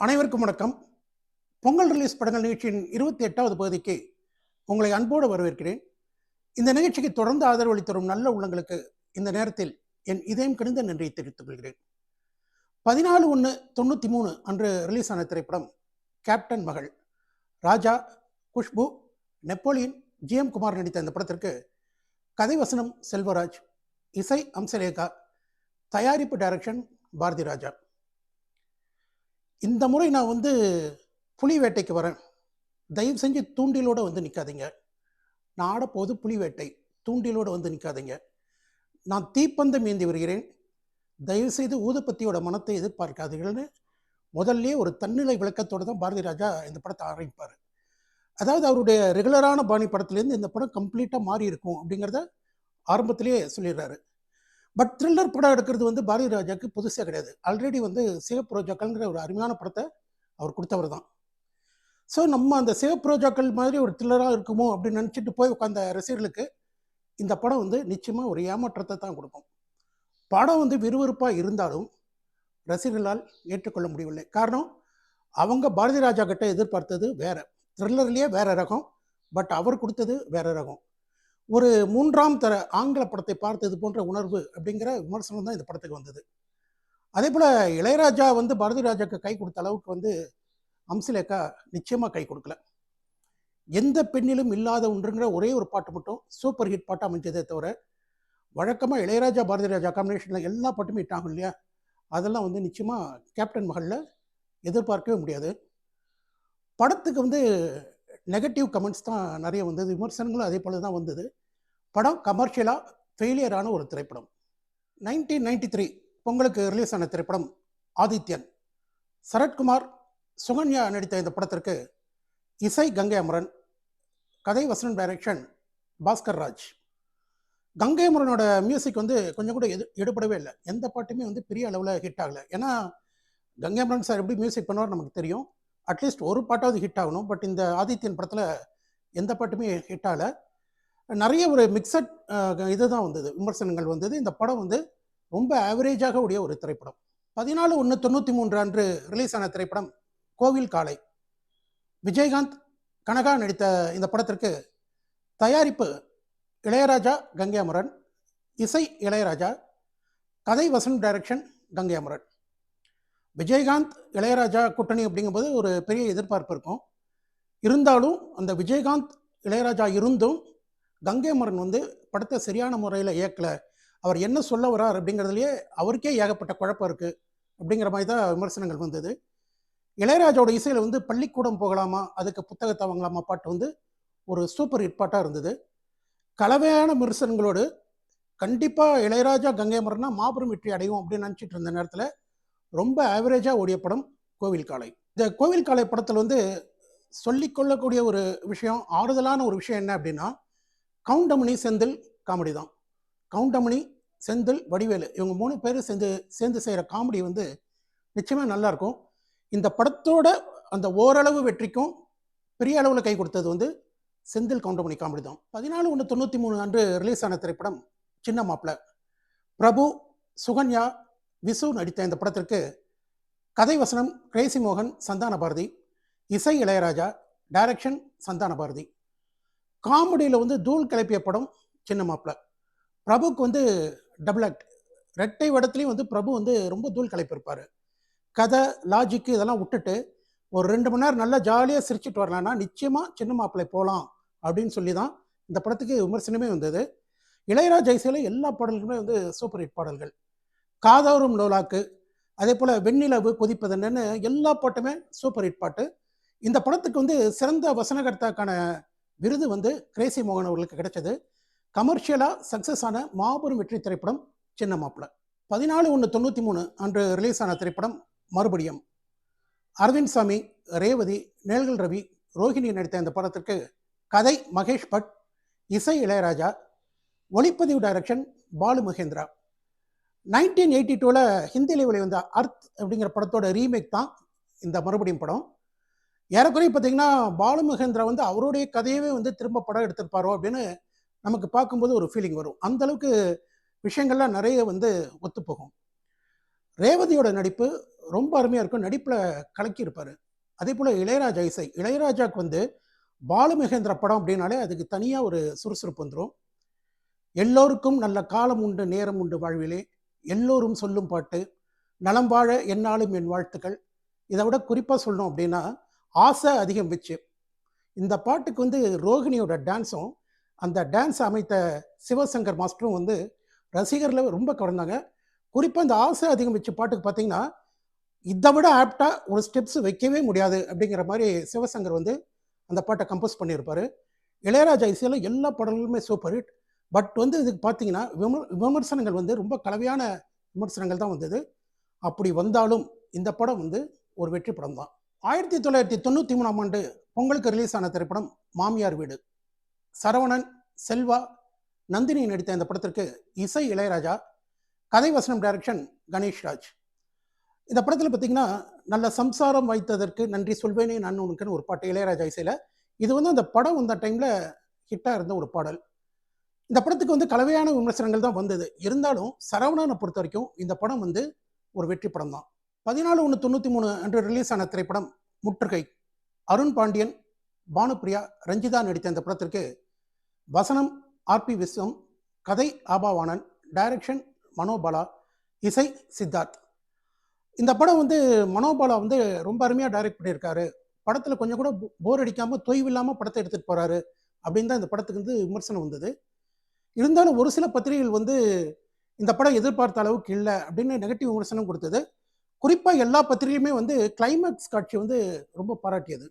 அனைவருக்கும் வணக்கம். பொங்கல் ரிலீஸ் படங்கள் நிகழ்ச்சியின் 28வது பகுதிக்கு உங்களை அன்போடு வரவேற்கிறேன். இந்த நிகழ்ச்சிக்கு தொடர்ந்து ஆதரவளித்து வரும் நல்ல உள்ளங்களுக்கு இந்த நேரத்தில் என் இதயம் கிடந்த நன்றியை தெரிவித்துக் கொள்கிறேன். 14/1/93 அன்று ரிலீஸ் ஆன திரைப்படம் கேப்டன் மகள். ராஜா, குஷ்பு, நெப்போலியன், ஜி.எம். குமார் நடித்த இந்த படத்திற்கு கதை வசனம் செல்வராஜ், இசை அம்சலேகா, தயாரிப்பு டைரக்ஷன் பாரதி ராஜா. இந்த முறை நான் புலி வேட்டைக்கு வரேன். தயவு செஞ்சு தூண்டிலோடு நிற்காதீங்க. நான் ஆடப்போது புலி வேட்டை, தூண்டிலோடு நிற்காதீங்க. நான் தீப்பந்தம் ஏந்தி வருகிறேன். தயவுசெய்து ஊதுபத்தியோட மனத்தை எதிர்பார்க்காதீர்கள்னு முதல்ல ஒரு தன்னிலை விளக்கத்தோடு தான் பாரதி ராஜா இந்த படத்தை ஆரம்பிப்பார். அதாவது அவருடைய ரெகுலரான பாணி படத்துலேருந்து இந்த படம் கம்ப்ளீட்டாக மாறி இருக்கும் அப்படிங்கிறத ஆரம்பத்திலேயே சொல்லிடுறாரு. பட் த்ரில்லர் படம் எடுக்கிறது பாரதி ராஜாவுக்கு புதுசாக கிடையாது. ஆல்ரெடி சிவப்பு ரோஜாக்கள்ங்கிற ஒரு அருமையான படத்தை அவர் கொடுத்தவர் தான். ஸோ நம்ம அந்த சிவப்பு ரோஜாக்கள் மாதிரி ஒரு த்ரில்லராக இருக்குமோ அப்படின்னு நினச்சிட்டு போய் உட்காந்த ரசிகர்களுக்கு இந்த படம் நிச்சயமாக ஒரு ஏமாற்றத்தை தான் கொடுக்கும். படம் விறுவிறுப்பாக இருந்தாலும் ரசிகர்களால் ஏற்றுக்கொள்ள முடியவில்லை. காரணம், அவங்க பாரதி ராஜா கிட்ட எதிர்பார்த்தது வேற, த்ரில்லர்லேயே வேற ரகம். பட் அவர் கொடுத்தது வேற ரகம். ஒரு மூன்றாம் தர ஆங்கில படத்தை பார்த்தது போன்ற உணர்வு அப்படிங்கிற விமர்சனம் தான் இந்த படத்துக்கு வந்தது. அதே போல் இளையராஜா பாரதி ராஜாவுக்கு கை கொடுத்த அளவுக்கு அம்சலேகா நிச்சயமாக கை கொடுக்கல. எந்த பெண்ணிலும் இல்லாத ஒன்றுங்கிற ஒரே ஒரு பாட்டு மட்டும் சூப்பர் ஹிட் பாட்டாக அமைஞ்சதே தவிர, வழக்கமாக இளையராஜா பாரதி ராஜா காம்பினேஷனில் எல்லா பாட்டுமே ஹிட் ஆகும் இல்லையா, அதெல்லாம் நிச்சயமாக கேப்டன் மகளில் எதிர்பார்க்கவே முடியாது. படத்துக்கு நெகட்டிவ் கமெண்ட்ஸ் தான் நிறைய வந்தது, விமர்சனங்களும் அதே போல் தான் வந்தது. படம் கமர்ஷியலாக ஃபெயிலியரான ஒரு திரைப்படம். 1993 பொங்கலுக்கு ரிலீஸ் ஆன திரைப்படம் ஆதித்யன். சரத்குமார், சுகன்யா நடித்த இந்த படத்திற்கு இசை கங்கை அமரன், கதை வசனம் டைரக்ஷன் பாஸ்கர் ராஜ். கங்கை அமரனோட மியூசிக் கொஞ்சம் கூட எடுபடவே இல்லை. எந்த பாட்டுமே பெரிய அளவில் ஹிட் ஆகலை. ஏன்னா கங்கை அமரன் சார் எப்படி மியூசிக் பண்ணுவார் நமக்கு தெரியும். அட்லீஸ்ட் ஒரு பாட்டாவது ஹிட் ஆகணும். பட் இந்த ஆதித்யன் படத்தில் எந்த பாட்டுமே ஹிட் ஆகலை. நிறைய ஒரு மிக்சட் இதுதான் வந்தது, விமர்சனங்கள் வந்தது. இந்த படம் ரொம்ப ஆவரேஜாக உடைய ஒரு திரைப்படம். 14/1/93 அன்று ரிலீஸ் ஆன திரைப்படம் கோவில் காளை. விஜயகாந்த், கனகா நடித்த இந்த படத்திற்கு தயாரிப்பு இளையராஜா, கங்கை அமரன், இசை இளையராஜா, கதை வசனம் டைரக்ஷன் கங்கை அமரன். விஜயகாந்த் இளையராஜா கூட்டணி அப்படிங்கும்போது ஒரு பெரிய எதிர்பார்ப்பு இருக்கும். இருந்தாலும் அந்த விஜயகாந்த் இளையராஜா இருந்தும் கங்கை அமரன் படத்தை சரியான முறையில் இயக்கலை. அவர் என்ன சொல்ல வர்றார் அப்படிங்கிறதுலையே அவருக்கே ஏகப்பட்ட குழப்பம் இருக்குது அப்படிங்கிற மாதிரி தான் விமர்சனங்கள் வந்தது. இளையராஜாவோட இசையில் பள்ளிக்கூடம் போகலாமா, அதுக்கு புத்தகத்தை வாங்கலாமா பாட்டு ஒரு சூப்பர் ஹிட் பாட்டாக இருந்தது. கலவையான விமர்சனங்களோடு கண்டிப்பாக இளையராஜா கங்கை அமரன்னா மாபெரும் வெற்றி அடையும் அப்படின்னு நினச்சிட்டு இருந்த நேரத்தில் ரொம்ப ஆவரேஜாக ஓடிய படம் கோவில் காளை. இந்த கோவில் காளை படத்தில் சொல்லிக்கொள்ளக்கூடிய ஒரு விஷயம், ஆறுதலான ஒரு விஷயம் என்ன அப்படின்னா, கவுண்டமணி, செந்தில் காமெடி தான். கவுண்டமணி, செந்தில், வடிவேலு இவங்க 3 பேர் சேர்ந்து செய்கிற காமெடி நிச்சயமாக நல்லாயிருக்கும். இந்த படத்தோட அந்த ஓரளவு வெற்றிக்கும் பெரிய அளவில் கை கொடுத்தது செந்தில் கவுண்டமணி காமெடி தான். 14/1/93 அன்று ரிலீஸ் ஆன திரைப்படம் சின்ன மாப்பிள்ளை. பிரபு, சுகன்யா, விசு நடித்த இந்த படத்திற்கு கதை வசனம் கிரேசி மோகன், சந்தான பாரதி, இசை இளையராஜா, டைரக்ஷன் சந்தான பாரதி. காமெடியில் தூள் கிளப்பிய படம் சின்ன மாப்பிள்ளை. பிரபுக்கு டபுள் ஆக்ட், ரெட்டை வடத்துலேயும் பிரபு ரொம்ப தூள் கிளப்பியிருப்பார். கதை, லாஜிக்கு இதெல்லாம் விட்டுட்டு ஒரு 2 மணி நேரம் நல்லா ஜாலியாக சிரிச்சுட்டு வரலான்னா நிச்சயமாக சின்ன மாப்பிள்ளை போகலாம் அப்படின்னு சொல்லி தான் இந்த படத்துக்கு விமர்சனமே வந்தது. இளையராஜா இசையில் எல்லா பாடல்களுமே சூப்பர் ஹிட் பாடல்கள். காதோறும் லோலாக்கு, அதே போல் வெண்ணிலவு கொதிப்பதென்னு எல்லா பாட்டுமே சூப்பர் ஹிட் பாட்டு. இந்த படத்துக்கு சிறந்த வசனகர்த்தாக்கான விருது கிரேசி மோகன் அவர்களுக்கு கிடைச்சது. கமர்ஷியலாக சக்ஸஸ் ஆன மாபெரும் வெற்றி திரைப்படம் சின்ன மாப்பிள்ளை. 14/1/93 அன்று ரிலீஸ் ஆன திரைப்படம் மறுபடியும். அரவிந்த் சாமி, ரேவதி, நேல்கள் ரவி, ரோஹிணி நடித்த இந்த படத்திற்கு கதை மகேஷ் பட், இசை இளையராஜா, ஒளிப்பதிவு டைரக்ஷன் பாலு மகேந்திரா. 1982 ஹிந்தியில் வெளிவந்த அர்த் அப்படிங்கிற படத்தோட ரீமேக் தான் இந்த மறுபடியும் படம். ஏறக்குறைய பார்த்தீங்கன்னா பாலு மகேந்திரா அவருடைய கதையவே திரும்ப படம் எடுத்திருப்பாரோ அப்படின்னு நமக்கு பார்க்கும்போது ஒரு ஃபீலிங் வரும். அந்தளவுக்கு விஷயங்கள்லாம் நிறைய ஒத்துப்போகும். ரேவதியோட நடிப்பு ரொம்ப அருமையாக இருக்கும், நடிப்பில் கலக்கியிருப்பார். அதே போல் இளையராஜா இசை, இளையராஜாவுக்கு வந்து பாலு மகேந்திரா படம் அப்படின்னாலே அதுக்கு தனியாக ஒரு சுறுசுறுப்பு வந்துடும். எல்லோருக்கும் நல்ல காலம் உண்டு நேரம் உண்டு வாழ்விலே, எல்லோரும் சொல்லும் பாட்டு, நலம் வாழ எந்நாளும் என் வாழ்த்துக்கள். இதை விட குறிப்பாக சொல்லணும் அப்படின்னா ஆசை அதிகம் வச்சு, இந்த பாட்டுக்கு வந்து ரோகிணியோட டான்ஸும் அந்த டான்ஸ் அமைத்த சிவசங்கர் மாஸ்டரும் வந்து ரசிகர்களை ரொம்ப கவர்ந்தாங்க. குறிப்பாக இந்த ஆசை அதிகம் வச்சு பாட்டுக்கு பார்த்தீங்கன்னா இதை விட ஆப்டாக ஒரு ஸ்டெப்ஸ் வைக்கவே முடியாது அப்படிங்கிற மாதிரி சிவசங்கர் வந்து அந்த பாட்டை கம்போஸ் பண்ணியிருப்பார். இளையராஜா இசையில் எல்லா பாடல்களுமே சூப்பர் ஹிட். பட் வந்து இதுக்கு பார்த்தீங்கன்னா விமர்சனங்கள் வந்து ரொம்ப கலவையான விமர்சனங்கள் தான் வந்தது. அப்படி வந்தாலும் இந்த படம் வந்து ஒரு வெற்றி படம் தான். 1993 பொங்கலுக்கு ரிலீஸ் ஆன திரைப்படம் மாமியார் வீடு. சரவணன், செல்வா, நந்தினி நடித்த இந்த படத்திற்கு இசை இளையராஜா, கதை வசனம் டைரக்ஷன் கணேஷ்ராஜ். இந்த படத்தில் பார்த்தீங்கன்னா நல்ல சம்சாரம் வைத்ததற்கு நன்றி சொல்வேனே நான் உனக்குன்னு ஒரு பாட்டு இளையராஜா இசையில். இது வந்து அந்த படம் வந்த டைமில் ஹிட்டாக இருந்த ஒரு பாடல். இந்த படத்துக்கு வந்து கலவையான விமர்சனங்கள் தான் வந்தது. இருந்தாலும் சரவணனை பொறுத்த வரைக்கும் இந்த படம் வந்து ஒரு வெற்றி படம் தான். 14/1/93 அன்று ரிலீஸ் ஆன திரைப்படம் முற்றுகை. அருண் பாண்டியன், பானுப்பிரியா, ரஞ்சிதா நடித்த இந்த படத்திற்கு வசனம் ஆர்பி விஸ்வம், கதை ஆபாவானன், டைரக்ஷன் மனோபாலா, இசை சித்தார்த். இந்த படம் வந்து மனோபாலா வந்து ரொம்ப அருமையாக டைரக்ட் பண்ணியிருக்காரு. படத்தில் கொஞ்சம் கூட போர் அடிக்காமல் தொய்வில்லாமல் படத்தை எடுத்துகிட்டு போகிறாரு அப்படின்னு தான் இந்த படத்துக்கு வந்து விமர்சனம் வந்தது. இருந்தாலும் ஒரு சில பத்திரிகைகள் வந்து இந்த படம் எதிர்பார்த்த அளவுக்கு இல்லை அப்படின்னு நெகட்டிவ் விமர்சனம் கொடுத்தது. குறிப்பாக எல்லா பத்திரிகையுமே வந்து கிளைமேக்ஸ் காட்சி வந்து ரொம்ப பாராட்டியது.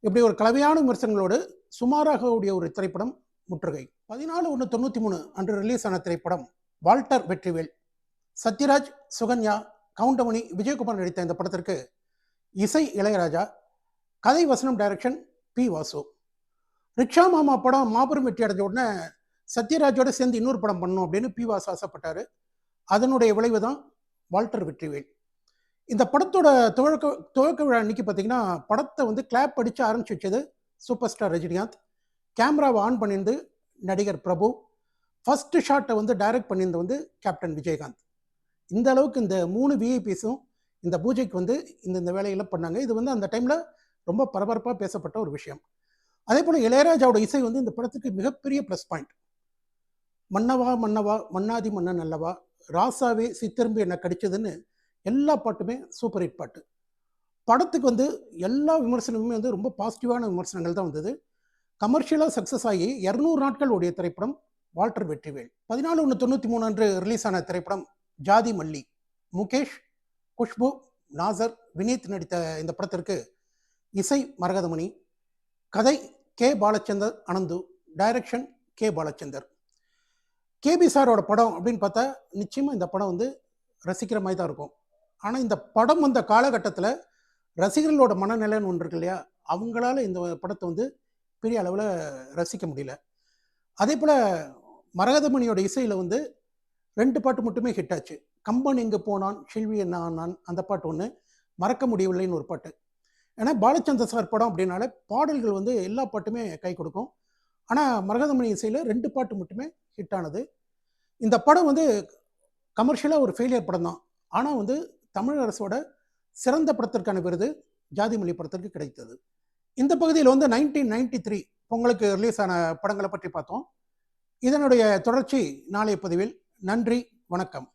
இப்படி ஒரு கலவையான விமர்சனங்களோடு சுமாராக கூடிய ஒரு திரைப்படம் முற்றுகை. 14/1/93 அன்று ரிலீஸ் ஆன திரைப்படம் வால்டர் வெற்றிவேல். சத்யராஜ், சுகன்யா, கவுண்டமணி, விஜயகுமார் நடித்த இந்த படத்திற்கு இசை இளையராஜா, கதை வசனம் டைரக்ஷன் பி வாசு. ரிக்ஷா மாமா படம் மாபெரும் வெற்றி அடைஞ்ச உடனே சத்யராஜோட சேர்ந்து இன்னொரு படம் பண்ணணும் அப்படின்னு பி வாசு ஆசைப்பட்டார். அதனுடைய விளைவு தான் வால்டர் வெற்றிவேல். இந்த படத்தோட துவக்க விழா அன்னைக்கு பார்த்தீங்கன்னா படத்தை வந்து கிளாப் அடித்து ஆரம்பிச்சு வச்சது சூப்பர் ஸ்டார் ரஜினிகாந்த். கேமராவை ஆன் பண்ணியிருந்து நடிகர் பிரபு. ஃபர்ஸ்ட் ஷாட்டை வந்து டைரக்ட் பண்ணியிருந்த வந்து கேப்டன் விஜயகாந்த். இந்த அளவுக்கு இந்த 3 விஐபிஸும் இந்த பூஜைக்கு வந்து இந்த வேலையெல்லாம் பண்ணாங்க. இது வந்து அந்த டைமில் ரொம்ப பரபரப்பாக பேசப்பட்ட ஒரு விஷயம். அதே போல் இளையராஜாவோட இசை வந்து இந்த படத்துக்கு மிகப்பெரிய ப்ளஸ் பாயிண்ட். மன்னவா மன்னவா மன்னாதி மன்னன் அல்லவா, ராசாவே சித்திரும்பு என்ன கடிச்சதுன்னு எல்லா பாட்டுமே சூப்பர் ஹிட் பாட்டு. படத்துக்கு வந்து எல்லா விமர்சனமுமே வந்து ரொம்ப பாசிட்டிவான விமர்சனங்கள் தான் வந்தது. கமர்ஷியலாக சக்ஸஸ் ஆகி 200 நாட்கள் ஓடிய திரைப்படம் வால்டர் வெற்றிவேல். 14/1/93 அன்று ரிலீஸ் ஆன திரைப்படம் ஜாதி மல்லி. முகேஷ், குஷ்பு, நாசர், வினீத் நடித்த இந்த படத்திற்கு இசை மரகதமணி, கதை கே பாலச்சந்தர் அனந்து, டைரக்ஷன் கே பாலச்சந்தர். கேபி சாரோட படம் அப்படின்னு பார்த்தா நிச்சயமாக இந்த படம் வந்து ரசிக்கிற மாதிரி தான் இருக்கும். ஆனால் இந்த படம் வந்த காலகட்டத்தில் ரசிகர்களோட மனநிலைன்னு ஒன்று இருக்கு இல்லையா, அவங்களால இந்த படத்தை வந்து பெரிய அளவில் ரசிக்க முடியல. அதே போல் மரகதமணியோட இசையில் வந்து 2 பாட்டு மட்டுமே ஹிட் ஆச்சு. கம்பன் எங்கே போனான், ஷில்வி என்ன ஆனான், அந்த பாட்டு ஒன்று, மறக்க முடியவில்லைன்னு ஒரு பாட்டு. ஏன்னா பாலச்சந்தர் சார் படம் அப்படின்னாலே பாடல்கள் வந்து எல்லா பாட்டுமே கை கொடுக்கும். ஆனால் மரகதமணி இசையில் 2 பாட்டு மட்டுமே ஹிட் ஆனது. இந்த படம் வந்து கமர்ஷியலாக ஒரு ஃபெயிலியர் படம் தான். ஆனால் வந்து தமிழ் அரசோட சிறந்த படத்திற்கான விருது ஜாதிமல்லி படத்திற்கு கிடைத்தது. இந்த பகுதியில் வந்து 1993 பொங்கலுக்கு ரிலீஸ் ஆன படங்களை பற்றி பார்த்தோம். இதனுடைய தொடர்ச்சி நாளைய பதிவில். நன்றி, வணக்கம்.